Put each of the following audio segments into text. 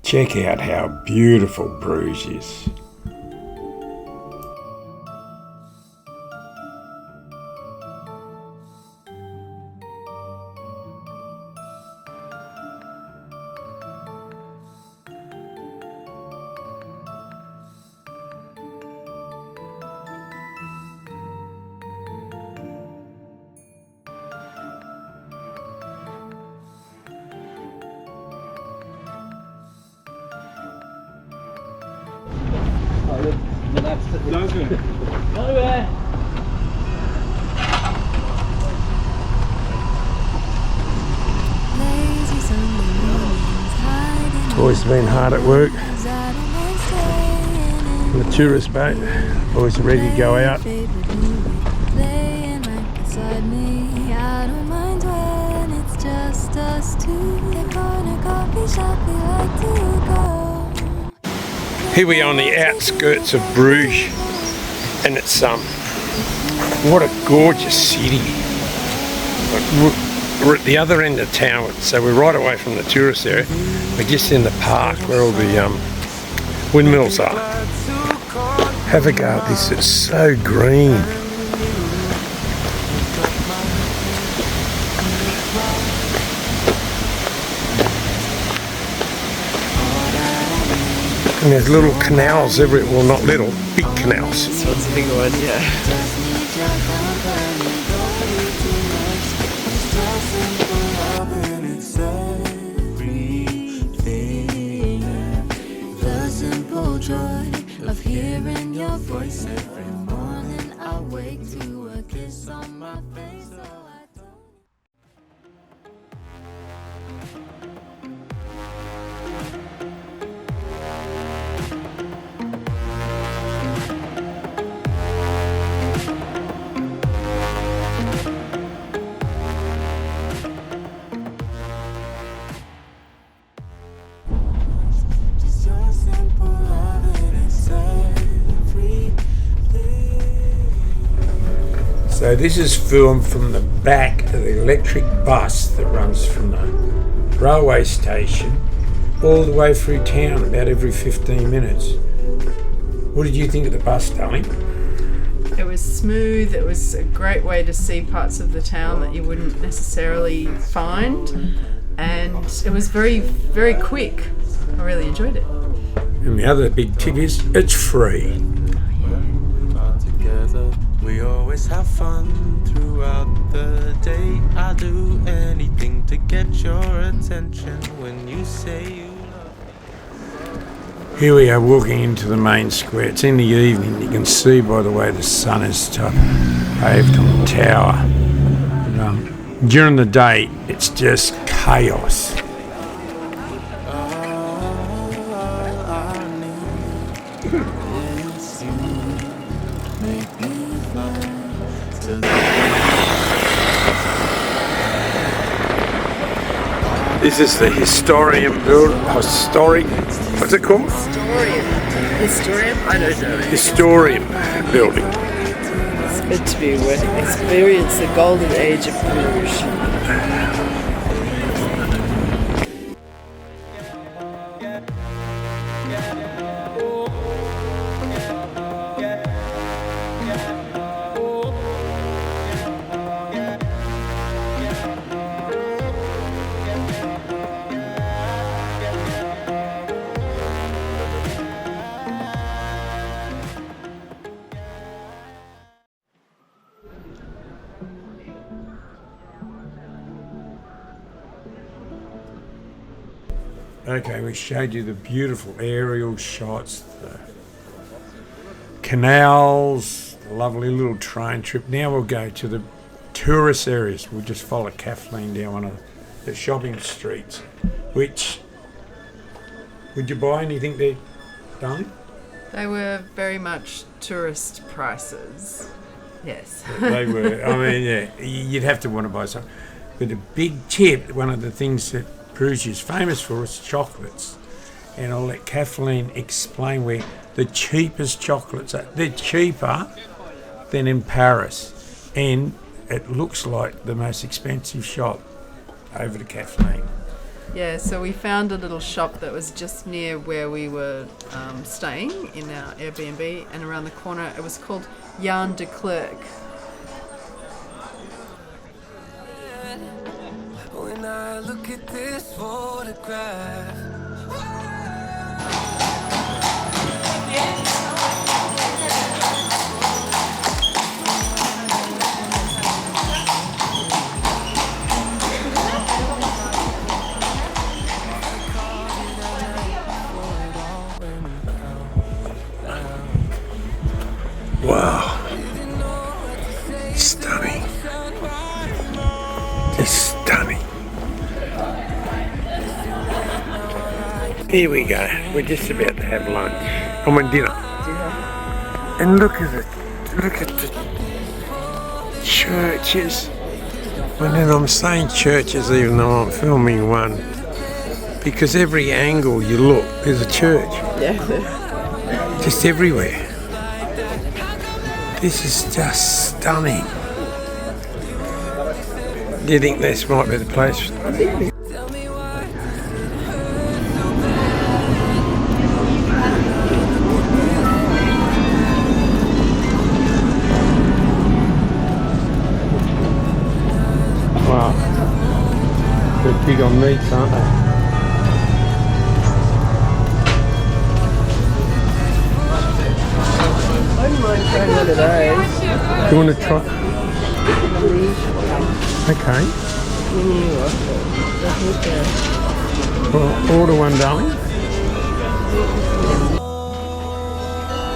Check out how beautiful Brugge is. Danke. Boys have been hard at work. The tourist boat, boys are ready to go out. Here we are on the outskirts of Brugge, and it's what a gorgeous city. We're at the other end of town, so we're right away from the tourist area. We're just in the park where all the windmills are. Have a go at this, it's so green. And there's little canals everywhere, well not little, big canals. This one's a big one, yeah. The simple joy of hearing your voice every morning. I wake to a kiss on my face. So this is filmed from the back of the electric bus that runs from the railway station all the way through town about every 15 minutes. What did you think of the bus, darling? It was smooth, it was a great way to see parts of the town that you wouldn't necessarily find, and it was very, very quick. I really enjoyed it. And the other big tip is it's free. We always have fun throughout the day. I'll do anything to get your attention when you say you love. Here we are walking into the main square. It's in the evening. You can see by the way the sun is paved on the tower. And, during the day, it's just chaos. This is the historic, what's it called? Historium? I don't know. Historium building. It's meant to be where experience the golden age of Brugge. Okay, we showed you the beautiful aerial shots, the canals, the lovely little train trip. Now we'll go to the tourist areas. We'll just follow Kathleen down one of the shopping streets. Which, would you buy anything there, darling? They were very much tourist prices. Yes. They were. I mean, yeah, you'd have to want to buy some. But a big tip, one of the things that Brugge is famous for is chocolates. And I'll let Kathleen explain where the cheapest chocolates are. They're cheaper than in Paris. And it looks like the most expensive shop. Over to Kathleen. Yeah, so we found a little shop that was just near where we were staying in our Airbnb, and around the corner it was called Jan de Klerk. When I look at this photograph, Wow. Stunning. Just stunning. Here we go. We're just about to have lunch. I mean dinner. And look at it. Look at the churches. And then I'm saying churches even though I'm filming one. Because every angle you look, there's a church. Yeah. Just everywhere. This is just stunning. Do you think this might be the place? Wow. They're big on meats, aren't they? I wouldn't mind trying one of those. Do you want to try? Okay. Well, order one, darling.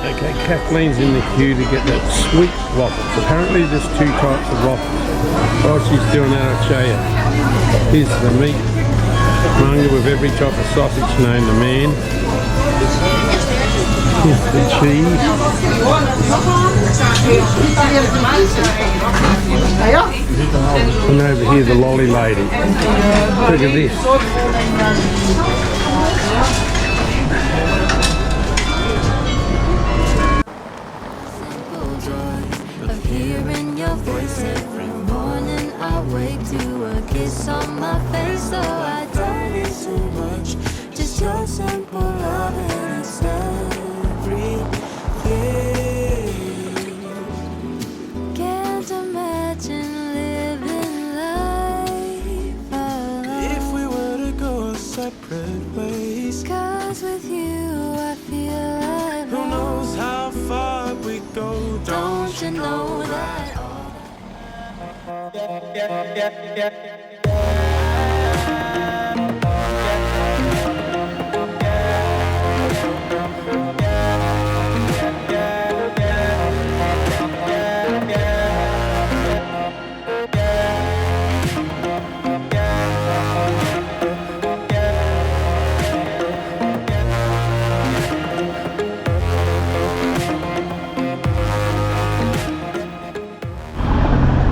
Okay, Kathleen's in the queue to get that sweet waffles. Apparently there's 2 types of waffles. While she's doing that, I'll show you. Here's the meat monger with every type of sausage known to man. Here's the cheese. And over here the lolly lady. Look at this. Simple joy of hearing your voice every morning. I wake to a kiss on my face, so I don't need too much. Just your simple love and it's everything. Can't imagine living life alone. If we were to go separate ways, 'Cause with you I feel at who home. knows how far we go? Don't you know that?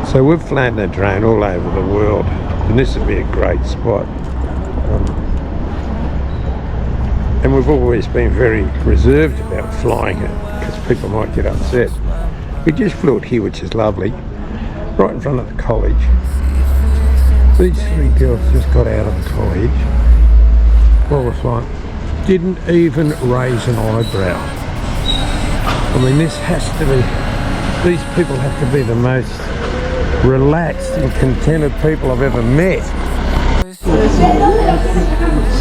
So we've flown the drone all over the world, and this would be a great spot. And we've always been very reserved about flying it because people might get upset. We just flew it here, which is lovely, right in front of the college. These 3 girls just got out of the college while we're flying. Didn't even raise an eyebrow. I mean, this has to be, these people have to be the most relaxed and contented people I've ever met.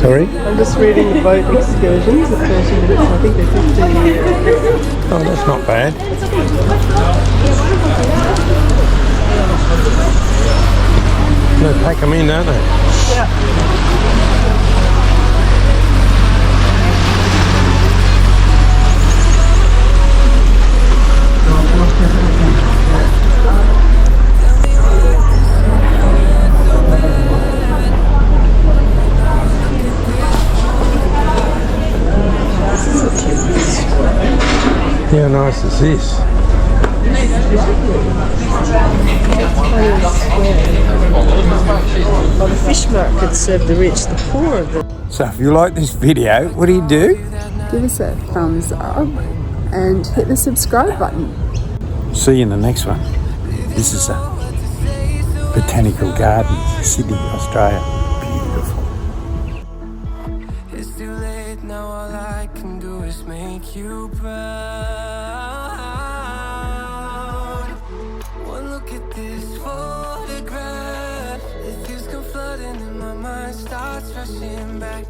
Sorry? I'm just reading the boat excursions at 30 minutes. I think they're 15 minutes. Oh, that's not bad. They pack them in, don't they? Yeah. How nice is this? Well, the fish markets serve the rich, the poor of the... So if you like this video, what do? Give us a thumbs up and hit the subscribe button. See you in the next one. This is a Botanical Gardens, Sydney, Australia. Beautiful. it. Now all I can do is make you proud. One look at this photograph, the tears come flooding and my mind starts rushing back